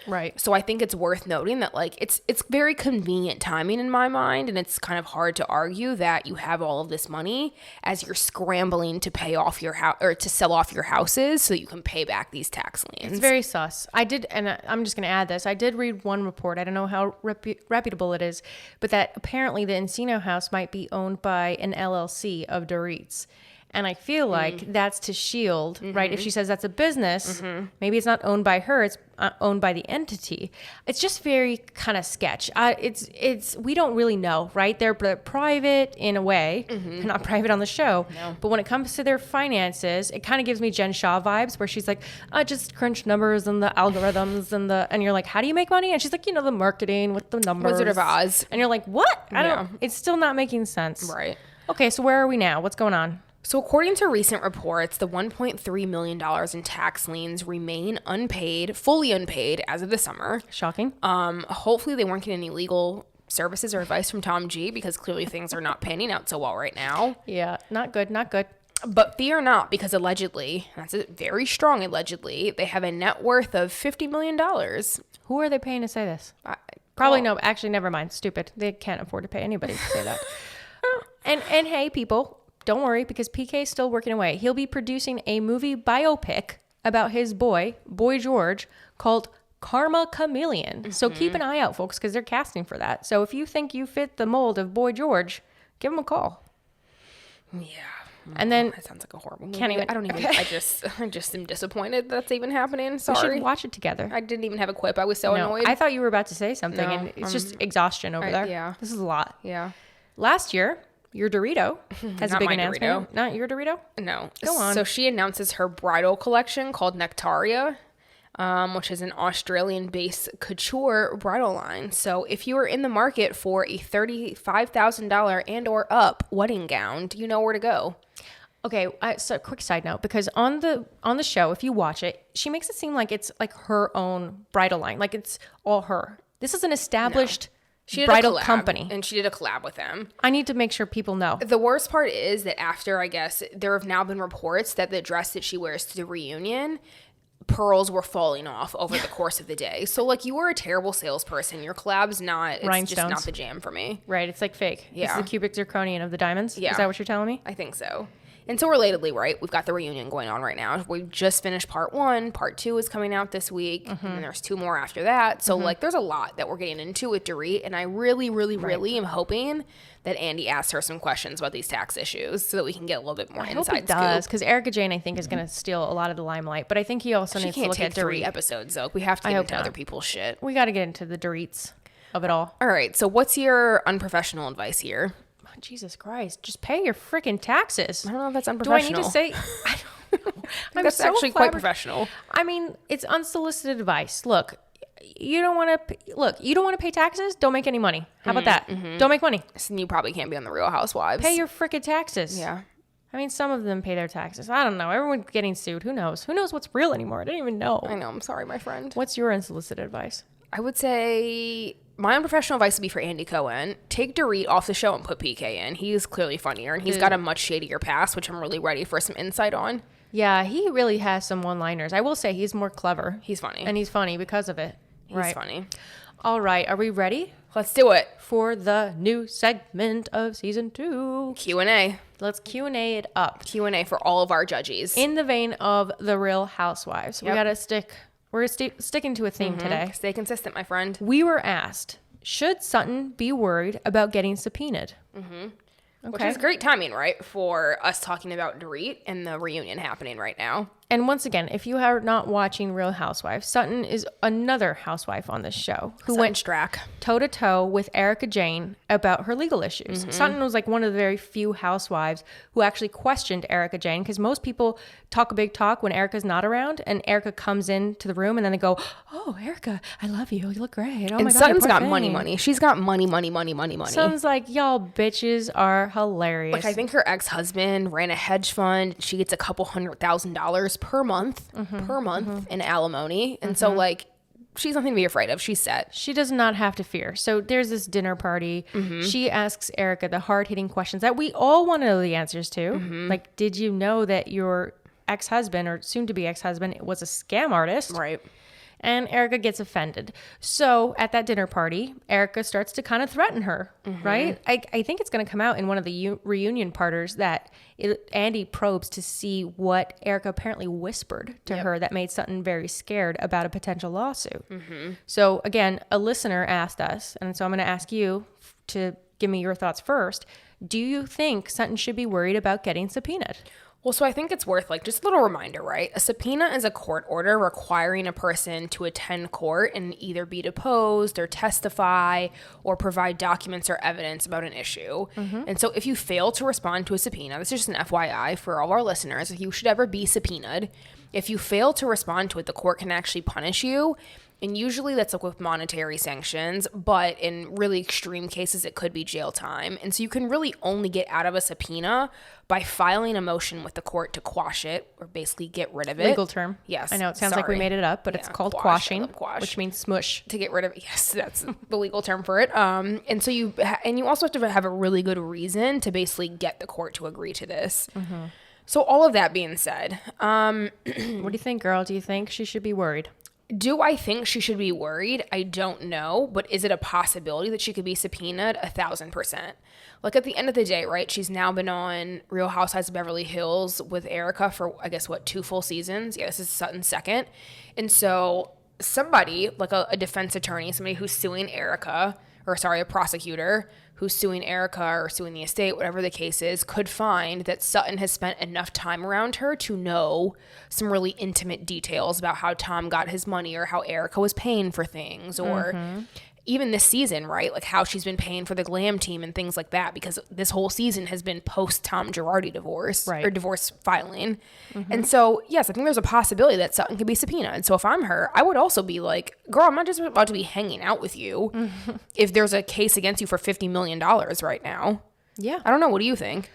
Right. So I think it's worth noting that like it's very convenient timing in my mind, and it's kind of hard to argue that you have all of this money as you're scrambling to pay off your house or to sell off your houses so that you can pay back these tax liens. It's very sus. I did, and I'm just going to add this. I did read one report. I don't know how reputable it is, but that apparently the Encino house might be owned by an LLC of Dorit's. And I feel like that's to shield, right? If she says that's a business, maybe it's not owned by her, it's owned by the entity. It's just very kind of sketch. We don't really know, right? They're private in a way. They're not private on the show. No. But when it comes to their finances, it kind of gives me Jen Shah vibes where she's like, I just crunch numbers and the algorithms and you're like, how do you make money? And she's like, the marketing with the numbers. Wizard of Oz. And you're like, what? I don't, it's still not making sense. Right. Okay, so where are we now? What's going on? So according to recent reports, the $1.3 million in tax liens remain unpaid, fully unpaid as of the summer. Shocking. Hopefully they weren't getting any legal services or advice from Tom G, because clearly things are not panning out so well right now. Yeah, not good, not good. But fear not, because allegedly, that's a very strong allegedly, they have a net worth of $50 million. Who are they paying to say this? Probably no, actually, never mind. Stupid. They can't afford to pay anybody to say that. And hey, people, don't worry, because PK is still working away. He'll be producing a movie biopic about his Boy George, called Karma Chameleon. So keep an eye out, folks, because they're casting for that. So if you think you fit the mold of Boy George, give him a call. Yeah. And then that sounds like a horrible movie. I just am disappointed that's even happening. Sorry. We should watch it together. I didn't even have a quip. I was so annoyed. I thought you were about to say something, and it's just exhaustion over there. Yeah. This is a lot. Yeah. Last year, your Dorito has a big announcement. Dorito. Not your Dorito? No. Go on. So she announces her bridal collection called Nectaria, which is an Australian-based couture bridal line. So if you are in the market for a $35,000 and or up wedding gown, do you know where to go? Okay, so quick side note, because on the show, if you watch it, she makes it seem like it's like her own bridal line, like it's all her. This is an established bridal company, and she did a collab with them. I need to make sure people know. The worst part is that after, I guess, there have now been reports that the dress that she wears to the reunion, pearls were falling off over the course of the day. So like, you were a terrible salesperson. Your collab's not, it's just not the jam for me. Right, it's like fake. Yeah. It's the cubic zirconian of the diamonds. Yeah. Is that what you're telling me? I think so. And so relatedly, right, we've got the reunion going on right now. We just finished part 1. Part 2 is coming out this week. And there's 2 more after that. So like, there's a lot that we're getting into with Dorit. And I really, really, really am hoping that Andy asks her some questions about these tax issues so that we can get a little bit more inside scoop. I hope he does, because Erica Jane, I think, is going to steal a lot of the limelight. But I think he also needs to look at Dorit. 3 episodes, though. We have to get into other people's shit. We got to get into the Dorits of it all. All right. So what's your unprofessional advice here? Jesus Christ, just pay your freaking taxes. I don't know if that's unprofessional. Do I need to say? I don't know. That's actually quite professional. I mean, it's unsolicited advice. Look, you don't want to pay taxes? Don't make any money. How about that? Don't make money. So you probably can't be on the Real Housewives. Pay your freaking taxes. Yeah. I mean, some of them pay their taxes. I don't know. Everyone's getting sued. Who knows? Who knows what's real anymore? I don't even know. I know. I'm sorry, my friend. What's your unsolicited advice? I would say my unprofessional advice would be for Andy Cohen. Take Dorit off the show and put PK in. He's clearly funnier, and he's got a much shadier past, which I'm really ready for some insight on. Yeah, he really has some one-liners. I will say he's more clever. He's funny. And he's funny because of it. He's funny. All right. Are we ready? Let's do it. For the new segment of season 2. Q&A. Let's Q&A it up. Q&A for all of our judges. In the vein of the Real Housewives. Yep. We're sticking to a theme today. Stay consistent, my friend. We were asked, should Sutton be worried about getting subpoenaed? Which is great timing, right, for us talking about Dorit and the reunion happening right now. And once again, if you are not watching Real Housewives, Sutton is another housewife on this show who went toe-to-toe with Erica Jane about her legal issues. Sutton was like one of the very few housewives who actually questioned Erica Jane, because most people talk a big talk when Erica's not around, and Erica comes into the room and then they go, oh, Erica, I love you. You look great. Oh, and my God, Sutton's got money. She's got money. Sutton's like, y'all bitches are hilarious. Like, I think her ex-husband ran a hedge fund. She gets a couple $100,000 per month in alimony. And so, like, she's nothing to be afraid of. She's set. She does not have to fear. So there's this dinner party. She asks Erica the hard-hitting questions that we all want to know the answers to. Like, did you know that your ex-husband or soon-to-be ex-husband was a scam artist? Right. And Erica gets offended. So at that dinner party, Erica starts to kind of threaten her, right? I think it's going to come out in one of the reunion parters that Andy probes to see what Erica apparently whispered to her that made Sutton very scared about a potential lawsuit. So again, a listener asked us, and so I'm going to ask you to give me your thoughts first. Do you think Sutton should be worried about getting subpoenaed? Well, so I think it's worth, like, just a little reminder, right? A subpoena is a court order requiring a person to attend court and either be deposed or testify or provide documents or evidence about an issue. And so if you fail to respond to a subpoena, this is just an FYI for all our listeners, if you should ever be subpoenaed, if you fail to respond to it, the court can actually punish you. And usually that's like with monetary sanctions, but in really extreme cases, it could be jail time. And so you can really only get out of a subpoena by filing a motion with the court to quash it or basically get rid of it. Legal term. Yes. I know it sounds like we made it up, but it's called quashing, which means smush. To get rid of it. Yes, that's the legal term for it. And so you also have to have a really good reason to basically get the court to agree to this. So all of that being said, what do you think, girl? Do you think she should be worried? Do I think she should be worried? I don't know, but is it a possibility that she could be subpoenaed? 1,000%. Like, at the end of the day, right, she's now been on Real Housewives of Beverly Hills with Erica for, I guess, 2 full seasons? Yeah, this is Sutton's second. And so somebody, like a defense attorney, somebody who's suing Erica, a prosecutor who's suing Erica or suing the estate, whatever the case is, could find that Sutton has spent enough time around her to know some really intimate details about how Tom got his money or how Erica was paying for things or even this season, right? Like how she's been paying for the glam team and things like that, because this whole season has been post-Tom Girardi divorce or divorce filing. And so, yes, I think there's a possibility that Sutton could be subpoenaed. And so if I'm her, I would also be like, girl, I'm not just about to be hanging out with you if there's a case against you for $50 million right now. Yeah. I don't know. What do you think?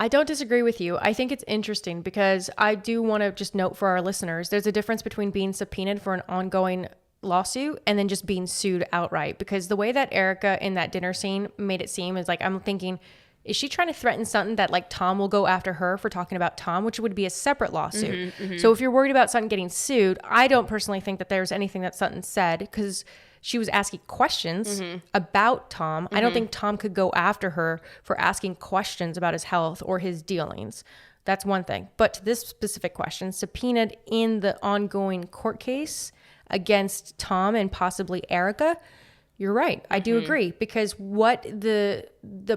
I don't disagree with you. I think it's interesting because I do want to just note for our listeners, there's a difference between being subpoenaed for an ongoing lawsuit and then just being sued outright, because the way that Erica in that dinner scene made it seem is like, I'm thinking, is she trying to threaten Sutton that like Tom will go after her for talking about Tom, which would be a separate lawsuit. So if you're worried about Sutton getting sued, I don't personally think that there's anything that Sutton said, because she was asking questions about Tom. I don't think Tom could go after her for asking questions about his health or his dealings. That's one thing. But to this specific question, subpoenaed in the ongoing court case against Tom and possibly Erica, you're right. I do agree, because what the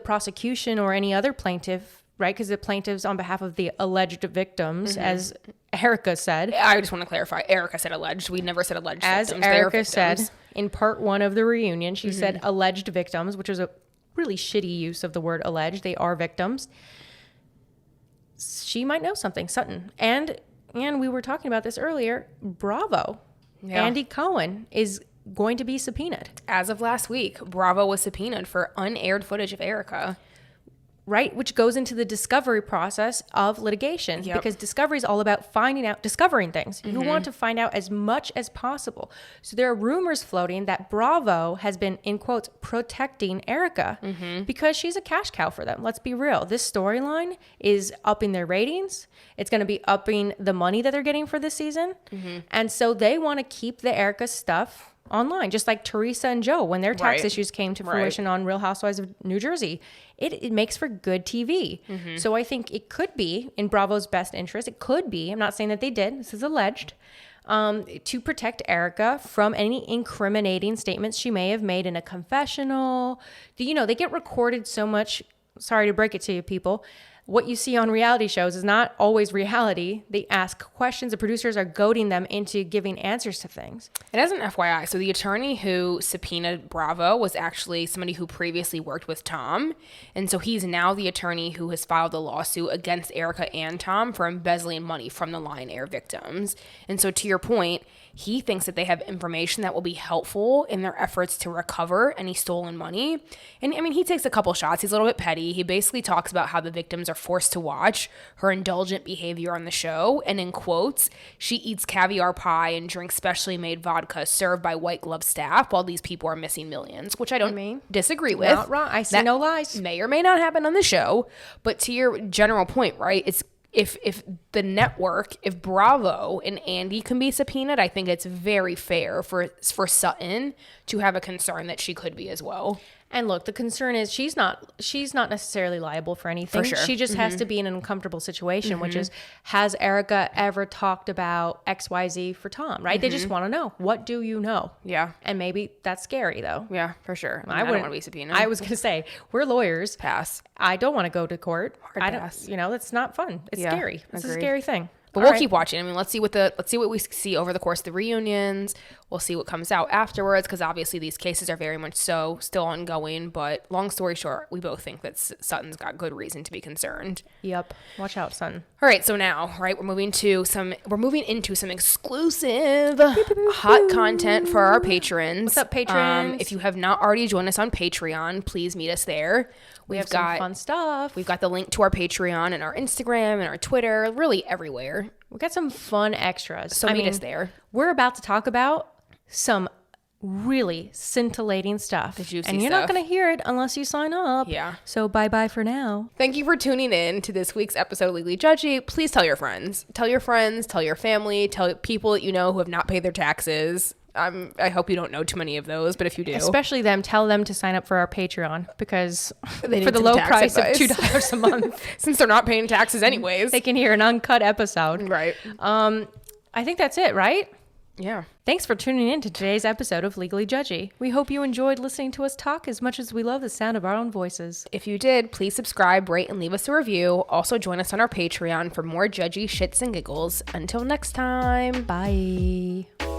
prosecution or any other plaintiff, right? Because the plaintiffs on behalf of the alleged victims, as Erica said. I just want to clarify. Erica said alleged. We never said alleged as victims. As Erica said in part 1 of the reunion, she said alleged victims, which is a really shitty use of the word alleged. They are victims. She might know something, Sutton. And we were talking about this earlier. Bravo. Yeah. Andy Cohen is going to be subpoenaed. As of last week, Bravo was subpoenaed for unaired footage of Erica. Right, which goes into the discovery process of litigation, because discovery is all about discovering things. You want to find out as much as possible. So there are rumors floating that Bravo has been, in quotes, protecting Erica because she's a cash cow for them. Let's be real. This storyline is upping their ratings. It's going to be upping the money that they're getting for this season. And so they want to keep the Erica stuff online, just like Teresa and Joe, when their tax issues came to fruition on Real Housewives of New Jersey. It makes for good TV. So I think it could be in Bravo's best interest. It could be. I'm not saying that they did. This is alleged. to protect Erica from any incriminating statements she may have made in a confessional. You know, they get recorded so much. Sorry to break it to you, people. What you see on reality shows is not always reality. They ask questions. The producers are goading them into giving answers to things. And as an FYI, so the attorney who subpoenaed Bravo was actually somebody who previously worked with Tom. And so he's now the attorney who has filed the lawsuit against Erica and Tom for embezzling money from the Lion Air victims. And so to your point, he thinks that they have information that will be helpful in their efforts to recover any stolen money. And I mean, he takes a couple shots. He's a little bit petty. He basically talks about how the victims are forced to watch her indulgent behavior on the show. And in quotes, she eats caviar pie and drinks specially made vodka served by white glove staff while these people are missing millions, which I don't disagree with. Not wrong. I see no lies. May or may not happen on the show. But to your general point, right? It's if the network, if Bravo and Andy can be subpoenaed, I think it's very fair for Sutton to have a concern that she could be as well. And look, the concern is she's not necessarily liable for anything. For sure. She just has to be in an uncomfortable situation, which is, has Erica ever talked about XYZ for Tom, right? They just want to know, what do you know? Yeah. And maybe that's scary, though. Yeah, for sure. I don't want to be subpoenaed. I was going to say, we're lawyers. Pass. I don't want to go to court. Hard pass. You know, that's not fun. It's scary. It's a scary thing. But we'll keep watching. I mean, let's see what we see over the course of the reunions. We'll see what comes out afterwards, because obviously these cases are very much so still ongoing. But long story short, we both think that Sutton's got good reason to be concerned. Yep. Watch out, Sutton. All right. So now, right, we're moving into some exclusive hot content for our patrons. What's up, patrons? If you have not already joined us on Patreon, please meet us there. We have some fun stuff. We've got the link to our Patreon and our Instagram and our Twitter, really everywhere. We got some fun extras. So meet us there. We're about to talk about some really scintillating stuff. The juicy and you're stuff. not going to hear it unless you sign up. Yeah. So bye-bye for now. Thank you for tuning in to this week's episode of Legally Judgy. Please tell your friends. Tell your friends. Tell your family. Tell people that you know who have not paid their taxes. I hope you don't know too many of those, but if you do, especially them, tell them to sign up for our Patreon, because they for the low price of $2 a month, since they're not paying taxes anyways, they can hear an uncut episode. Right. I think that's it, right? Yeah. Thanks for tuning in to today's episode of Legally Judgy. We hope you enjoyed listening to us talk as much as we love the sound of our own voices. If you did, please subscribe, rate, and leave us a review. Also, join us on our Patreon for more judgy shits and giggles. Until next time. Bye.